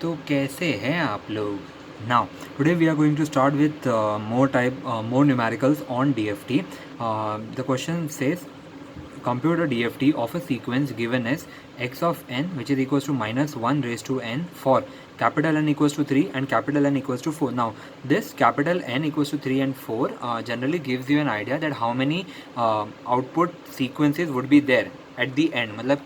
तो कैसे हैं आप लोग? Now, today we are going to start with more numericals on DFT. The question says, compute a DFT of a sequence given as x of n, which is equals to minus 1 raised to n for capital N equals to 3 and capital N equals to 4. Now, this capital N equals to 3 and 4 generally gives you an idea that how many output sequences would be there at the end. मतलब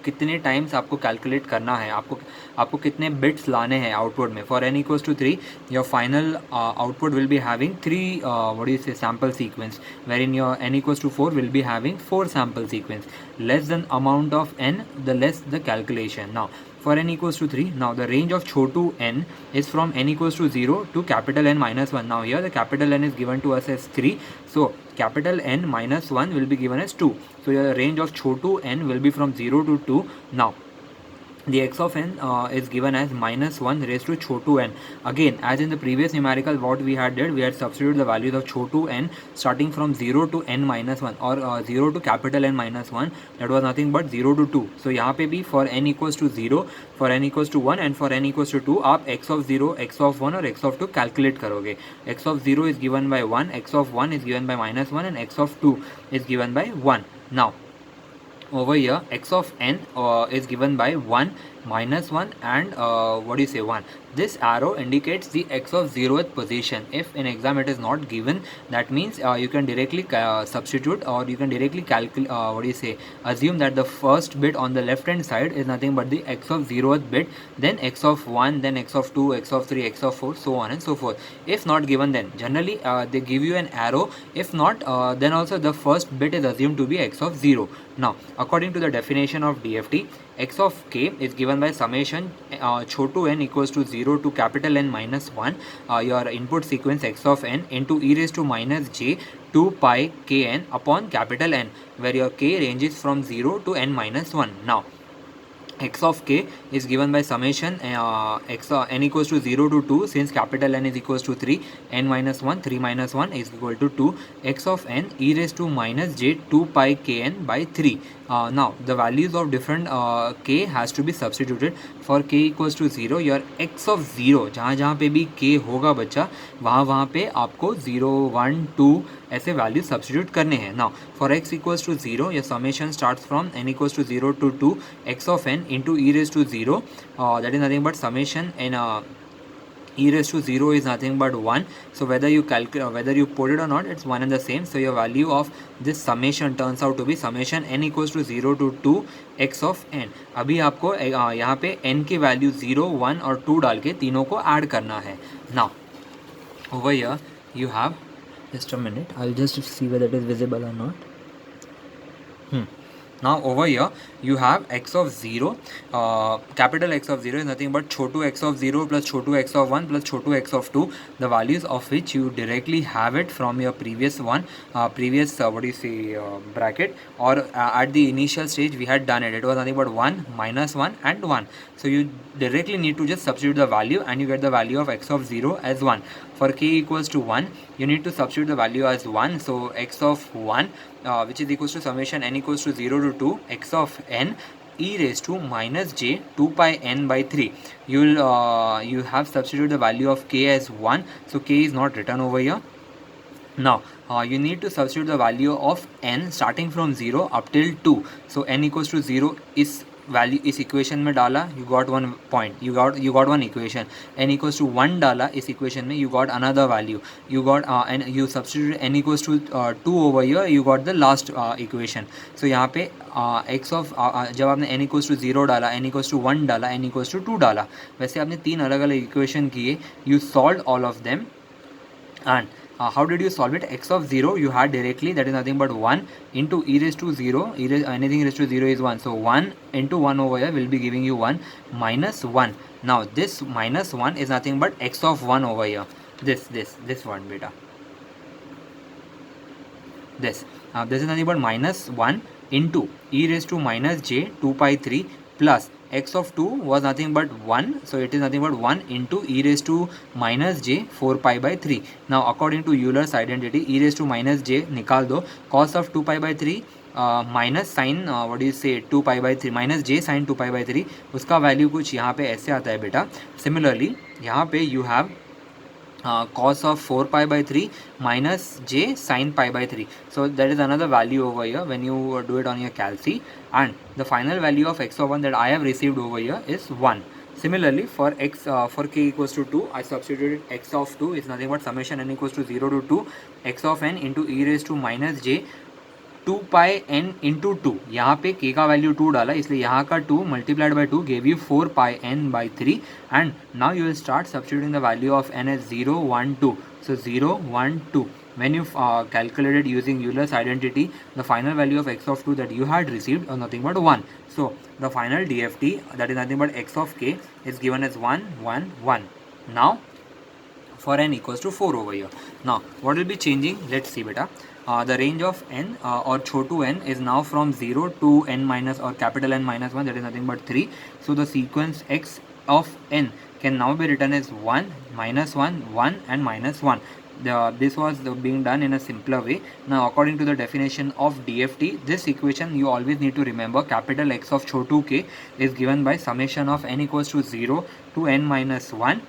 कितने times आपको calculate करना है, आपको कितने bits लाने हैं output में. For n equals to 3 your final output will be having 3 what you say sample sequence, where in your n equals to 4 will be having 4 sample sequence. Less than amount of n, the less the calculation. Now for n equals to 3, now the range of chotu n is from n equals to 0 to capital N minus 1. Now here the capital N is given to us as 3, so capital N minus 1 will be given as 2. So your range of chotu n will be from 0 to 2. Now the x of n is given as minus 1 raised to chotu n. Again, as in the previous numerical, what we had did, we had substituted the values of chotu n starting from 0 to n minus 1 or 0 to capital N minus 1. That was nothing but 0 to 2. So यहाँ पे भी for n equals to 0, for n equals to 1 and for n equals to 2 आप x of 0, x of 1 और x of 2 calculate करोगे. x of 0 is given by 1, x of 1 is given by minus 1 and x of 2 is given by 1. Now over here x of n is given by 1, minus 1 and 1. This arrow indicates the x of 0th position. If in exam it is not given, that means you can directly substitute, or you can directly calculate assume that the first bit on the left hand side is nothing but the x of 0th bit, then x of 1, then x of 2, x of 3, x of 4, so on and so forth. If not given, then generally they give you an arrow. If not, then also the first bit is assumed to be x of 0. Now according to the definition of DFT, x of k is given by summation chotu n equals to 0 to capital N minus 1, your input sequence x of n into e raised to minus j 2 pi kn upon capital N, where your k ranges from 0 to n minus 1. Now x of k is given by summation n equals to 0 to 2, since capital N is equals to 3, n minus 1, 3 minus 1 is equal to 2, x of n e raised to minus j 2 pi kn by 3. Now the values of different k has to be substituted. For k equals to 0, your x of 0 जहाँ पे भी k होगा बच्चा, वहाँ पे आपको 0, 1, 2 ऐसे value substitute करने हैं. Now for x equals to 0, your summation starts from n equals to 0 to 2 x of n into e raised to 0, that is nothing but summation n e raised to 0 is nothing but 1. So whether you put it or not, it's one and the same. So your value of this summation turns out to be summation n equals to 0 to 2 x of n. अभी आपको यहाँ पे n की value 0, 1 और 2 डाल के तीनों को ऐड करना है. Now over here you have, just a minute, I'll just see whether it is visible or not. Now over here you have x of 0, capital X of 0 is nothing but chotu x of 0 plus chotu x of 1 plus chotu x of 2, the values of which you directly have it from your previous bracket, or at the initial stage we had done it. It was nothing but 1, minus 1 and 1. So you directly need to just substitute the value and you get the value of x of 0 as 1. For k equals to 1, you need to substitute the value as 1. So x of 1, which is equals to summation n equals to 0 to 2 x of n e raised to minus j 2 pi n by 3. You have substituted the value of k as 1, so k is not written over here. Now you need to substitute the value of n starting from 0 up till 2. So n equals to 0 is value इस equation में डाला, you got 1 point, you got 1 equation. n equals to 1 डाला इस equation में, you got another value, you got n, you substitute n equals to 2 over here, you got the last equation. So यहाँ पे x of जब आपने n equals to 0 डाला, n equals to 1 डाला, n equals to 2 डाला, वैसे आपने 3 अलग अलग इक्वेशन किए. You solve all of them and how did you solve it? X of 0 you had directly, that is nothing but 1 into e raised to 0, anything raised to 0 is 1, so 1 into 1 over here will be giving you 1 minus 1. Now this minus 1 is nothing but x of 1 over here, this one beta, this is nothing but minus 1 into e raised to minus j 2 pi 3 plus x of 2 was nothing but 1, so it is nothing but 1 into e raised to minus j 4 pi by 3. Now according to Euler's identity, e raised to minus j निकाल दो, cos of 2 pi by 3 minus sine what you say 2π/3 minus J sign 2π/3 उसका value कुछ यहाँ पे ऐसे आता है बेटा. सिमिलरली यहाँ पे you have cos of 4π/3 minus j sin π/3. So that is another value over here when you do it on your calci, and the final value of x of 1 that I have received over here is 1. Similarly for x for k equals to 2, I substituted x of 2 is nothing but summation n equals to 0 to 2 x of n into e raised to minus j 2πn into 2. यहाँ पे k का value 2 डाला इसलिए यहाँ का 2 multiplied by 2 gave you 4πn/3, and now you will start substituting the value of n as 0, 1, 2. So 0, 1, 2. When you calculated using Euler's identity, the final value of x of 2 that you had received was nothing but 1. So the final DFT, that is nothing but x of k, is given as 1, 1, 1. Now for n equals to 4 over here. Now what will be changing? Let's see beta. The range of n or chotu n is now from 0 to n minus or capital N minus 1, that is nothing but 3. So the sequence x of n can now be written as 1, minus 1, 1 and minus 1. This was being done in a simpler way. Now according to the definition of DFT, this equation you always need to remember, capital X of chotu k is given by summation of n equals to 0 to n minus 1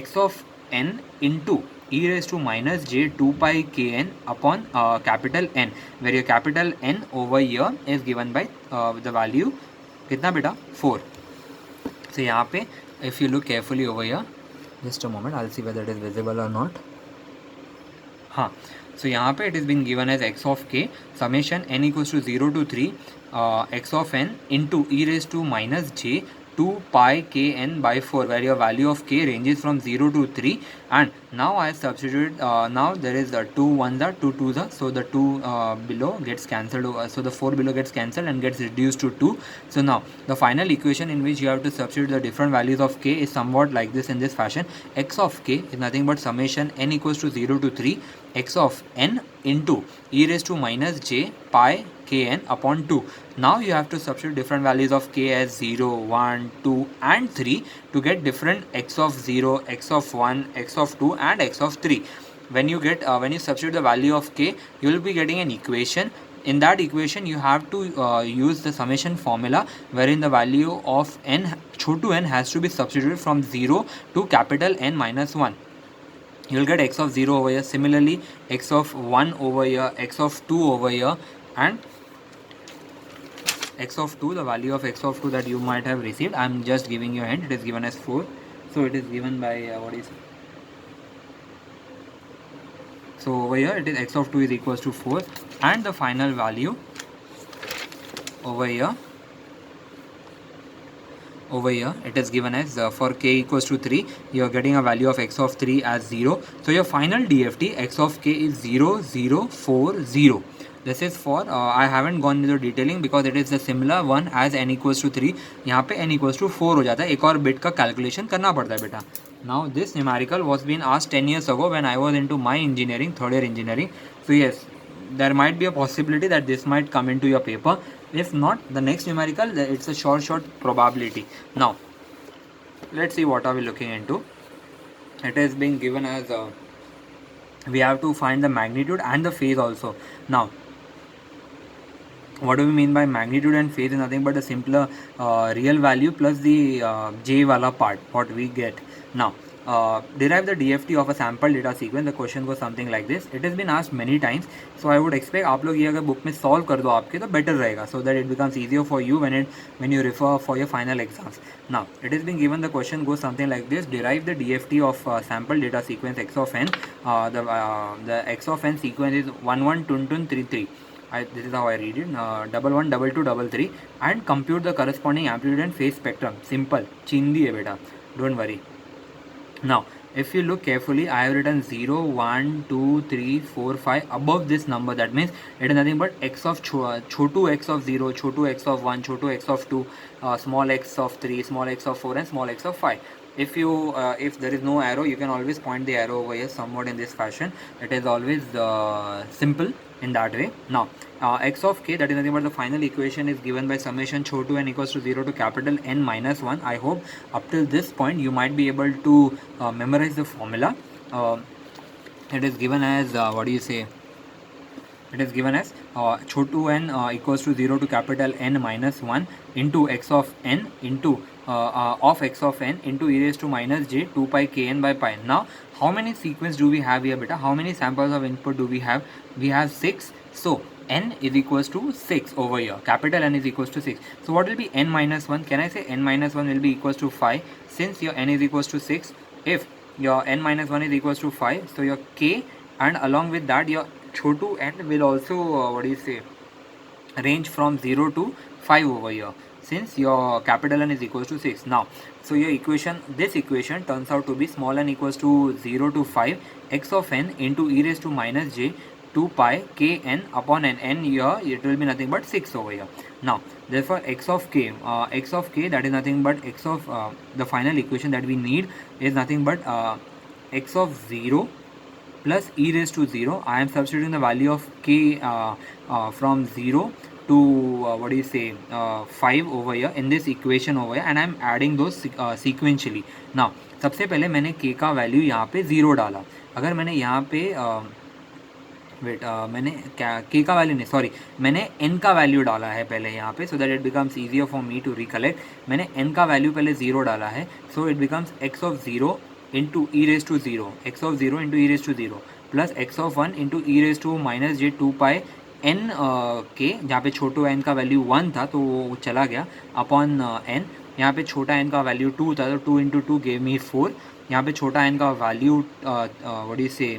x of n into e raised to minus j 2 pi kn upon capital N, where your capital N over here is given by the value कितना बेटा 4. So यहाँ पे if you look carefully over here, just a moment, I'll see whether it is visible or not. हाँ, so यहाँ पे it is being given as x of k summation n equals to 0 to 3 x of n into e raised to minus j 2 pi kn by 4, where your value of k ranges from 0 to 3, and now I substituted now there is 2 1s are 2 2s are, so the 2 below gets cancelled, so the 4 below gets cancelled and gets reduced to 2. So now the final equation in which you have to substitute the different values of k is somewhat like this, in this fashion. X of k is nothing but summation n equals to 0 to 3 x of n into e raised to minus j pi kn upon 2. Now you have to substitute different values of k as 0, 1, 2 and 3 to get different x of 0, x of 1, x of 2 and x of 3. When you get when you substitute the value of k, you will be getting an equation. In that equation you have to use the summation formula, wherein the value of n chotu n has to be substituted from 0 to capital N minus 1. You will get x of 0 over here, similarly x of 1 over here, x of 2 over here, and x of 2, the value of x of 2 that you might have received, I am just giving you a hint, it is given as 4. So it is given by what is, so over here it is x of 2 is equals to 4, and the final value over here it is given as for k equals to 3, you are getting a value of x of 3 as 0. So your final DFT x of k is 0 0 4 0. This is for I haven't gone into detailing because it is a similar one as n equals to 3. यहाँ पे n equals to 4 हो जाता है, एक और bit का calculation करना पड़ता है बेटा. Now this numerical was being asked 10 years ago when I was into my engineering, third year engineering. So yes, there might be a possibility that this might come into your paper. If not, the next numerical, it's a short probability. Now let's see what are we looking into. It is being given as we have to find the magnitude and the phase also. Now what do we mean by magnitude and phase? Is nothing but a simpler real value plus the j wala part what we get. Now derive the DFT of a sample data sequence. The question goes something like this. It has been asked many times, so I would expect आप लोग ये अगर book में solve कर दो आपके तो better रहेगा, so that it becomes easier for you when you refer for your final exams. Now it has been given, the question goes something like this. Derive the DFT of sample data sequence x of n. The x of n sequence is 1 1 2 2 3 3. This is how I read it. 1 1 2 2 3 3, and compute the corresponding amplitude and phase spectrum. Simple, chindi hai beta, don't worry. Now if you look carefully, I have written 0 1 2 3 4 5 above this number. That means it is nothing but x of chotu x of 0, chotu x of 1, chotu x of 2, small x of 3, small x of 4 and small x of 5. If you if there is no arrow, you can always point the arrow over here somewhat in this fashion. It is always simple in that way. Now x of k, that is nothing but the final equation, is given by summation chotu n equals to 0 to capital N minus 1. I hope up till this point you might be able to memorize the formula. It is given as what do you say, it is given as Chhotu n equals to 0 to capital N minus 1 into x of n into of x of n into e raised to minus j 2 pi kn by pi. Now how many sequence do we have here beta? How many samples of input do we have? We have 6. So n is equals to 6 over here. Capital N is equals to 6. So what will be n minus 1? Can I say n minus 1 will be equals to 5 since your n is equals to 6? If your n minus 1 is equals to 5, so your k and along with that your chotu n will also range from 0 to 5 over here since your capital N is equals to 6. Now so your equation, this equation turns out to be small n equals to 0 to 5 x of n into e raised to minus j 2 pi k n upon n here it will be nothing but 6 over here. Now therefore x of k that is nothing but x of the final equation that we need is nothing but x of 0 plus e raised to 0. I am substituting the value of k from 0 to 5 over here in this equation over here, and I am adding those sequentially. Now सबसे पहले मैंने k का value यहाँ पे 0 डाला. अगर मैंने यहाँ पे मैंने क्या k का वैल्यू नहीं, सॉरी, मैंने n का वैल्यू डाला है पहले यहाँ पे, so that it becomes easier for me to recollect. मैंने n का वैल्यू पहले 0 डाला है, so it becomes x of 0 into e raise to 0, x of 0 into e raise to 0 plus x of 1 into e raise to minus j 2 pi n के, जहाँ पे छोटो n का वैल्यू 1 था तो वो चला गया अपॉन n. यहाँ पे छोटा n का वैल्यू 2 था तो 2 इंटू 2 गेव मी 4. यहाँ पे छोटा n का वैल्यू से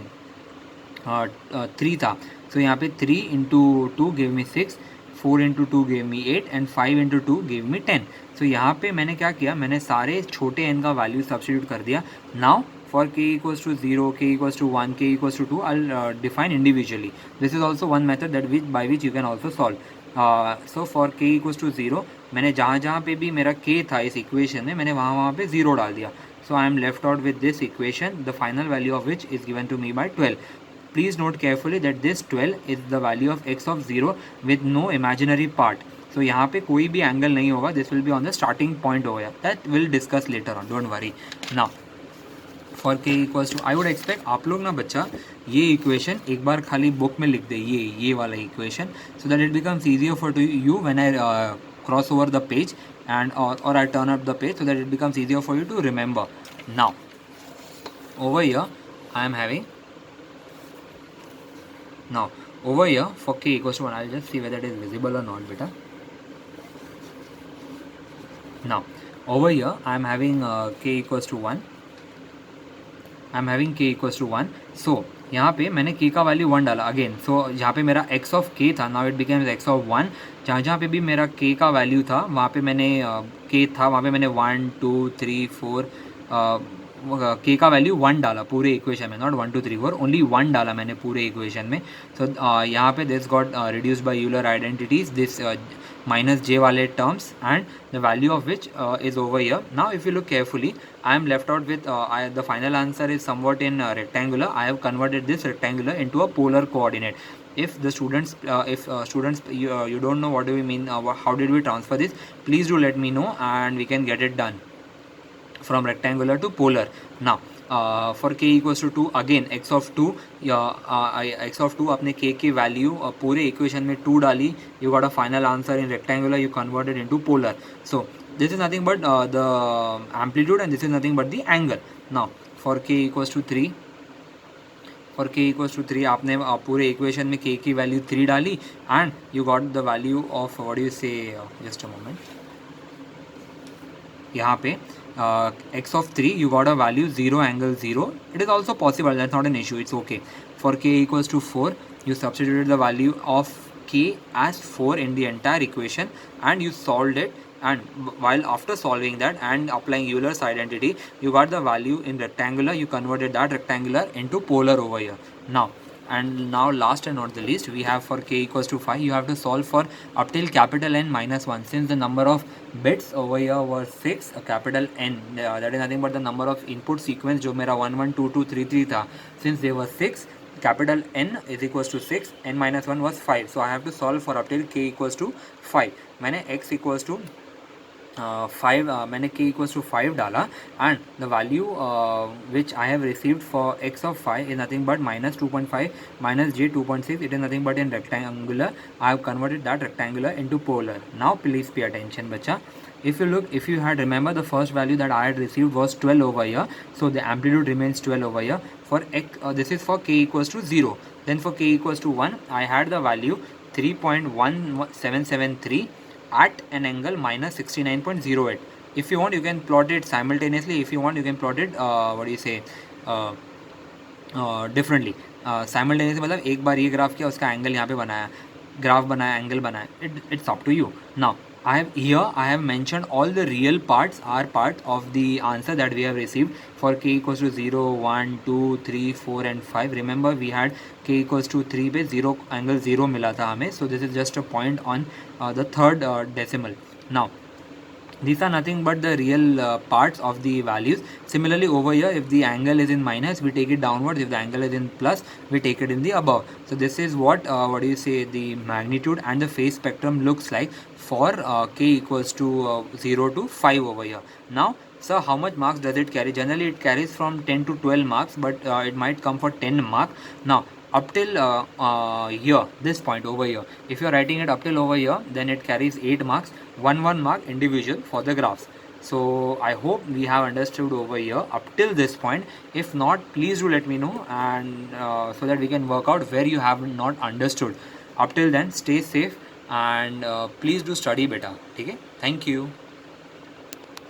3 था, सो यहाँ पे 3 into 2 gave me 6, 4 into 2 gave me 8 and 5 into 2 gave me 10. सो यहाँ पे मैंने क्या किया, मैंने सारे छोटे n का वैल्यू सब्स्टिट्यूट कर दिया. Now for k equals to 0, k equals to 1, k equals to 2, I'll define individually. This is also one method that by which you can also solve. So for k equals to 0, मैंने जहाँ पे भी मेरा k था इस equation में, मैंने वहाँ पे 0 डाल दिया. So I am left out with this equation, the final value of which is given to me by 12. Please note carefully that this 12 is the value of x of 0 with no imaginary part. So यहाँ पे कोई भी angle नहीं होगा. This will be on the starting point over here. That we'll discuss later on. Don't worry. Now for k equals to, I would expect आप लोग ना बच्चा ये इक्वेशन एक बार खाली बुक में लिख दे, ये वाला equation, so that it becomes easier for to you when I cross over the page and or I turn up the page so that it becomes easier for you to remember. Now over here I am having, now over here for k equals to 1, I'll just see whether it is visible or not beta. Now over here I am having k equals to 1, I am having k equals to 1. So यहाँ पे मैंने k का value 1 डाला again. सो जहाँ पे मेरा x of k था, now it becomes x of 1. जहाँ पे भी मेरा k का वैल्यू था वहाँ पे मैंने k था वहाँ पे मैंने 1 2 3 4 k का वैल्यू 1 डाला पूरे इक्वेशन में, नॉट 1 2 3 4, ओनली 1 डाला मैंने पूरे इक्वेशन में. सो यहाँ पे this got reduced by Euler identities, this minus j वाले terms and the value of which is over here. Now if you look carefully, I am left out with the final answer is somewhat in rectangular. I have converted this rectangular into a polar coordinate. If the students you don't know what do we mean, how did we transfer this, please do let me know and we can get it done from rectangular to polar. Now for k equals to 2, again x of 2, x of 2 अपने k की value पूरे equation में 2 डाली, you got a final answer in rectangular, you converted into polar. So this is nothing but the amplitude and this is nothing but the angle. Now for k equals to 3, for k equals to 3 आपने पूरे equation में k की value 3 डाली and you got the value of what do you say, just a moment, यहाँ पे x of 3 you got a value 0 angle 0. It is also possible, that's not an issue, it's okay. For k equals to 4, you substituted the value of k as 4 in the entire equation and you solved it, and while after solving that and applying Euler's identity, you got the value in rectangular, you converted that rectangular into polar over here. Now last and not the least, we have for k equals to 5, you have to solve for up till capital N minus 1. Since the number of bits over here was 6, capital N, that is nothing but the number of input sequence जो मेरा 1 1 2 2 3 3 था, since they were 6, capital N is equals to 6, N minus 1 was 5, so I have to solve for up till k equals to 5. मैंने x equals to 5 मैंने k equals to 5 डाला and the value which I have received for x of 5 is nothing but minus 2.5 minus j 2.6. It is nothing but in rectangular. I have converted that rectangular into polar. Now please pay attention bacha. If you look, if you had remember, the first value that I had received was 12 over here, so the amplitude remains 12 over here. For x, this is for k equals to 0. Then for k equals to 1, I had the value 3.1773 at an angle minus 69.08. If you want, you can plot it simultaneously. If you want, you can plot it what do you say, differently. Simultaneously मतलब एक बार ये graph किया, उसका angle यहाँ पे बनाया, graph बनाया, angle बनाया. It's up to you. Now I have mentioned all the real parts are part of the answer that we have received for k equals to 0, 1, 2, 3, 4 and 5. Remember we had k equals to 3 पे 0 angle 0 मिला था हमें. So this is just a point on the third decimal. Now these are nothing but the real parts of the values. Similarly over here, if the angle is in minus, we take it downwards. If the angle is in plus, we take it in the above. So this is what do you say, the magnitude and the phase spectrum looks like for k equals to 0 to 5 over here. Now sir, how much marks does it carry? Generally it carries from 10 to 12 marks, but it might come for 10 mark. Now up till here, this point over here, if you are writing it up till over here, then it carries 8 marks, 1 mark individual for the graphs. So I hope we have understood over here up till this point. If not, please do let me know, and so that we can work out where you have not understood. Up till then, stay safe and please do study better. Okay, thank you.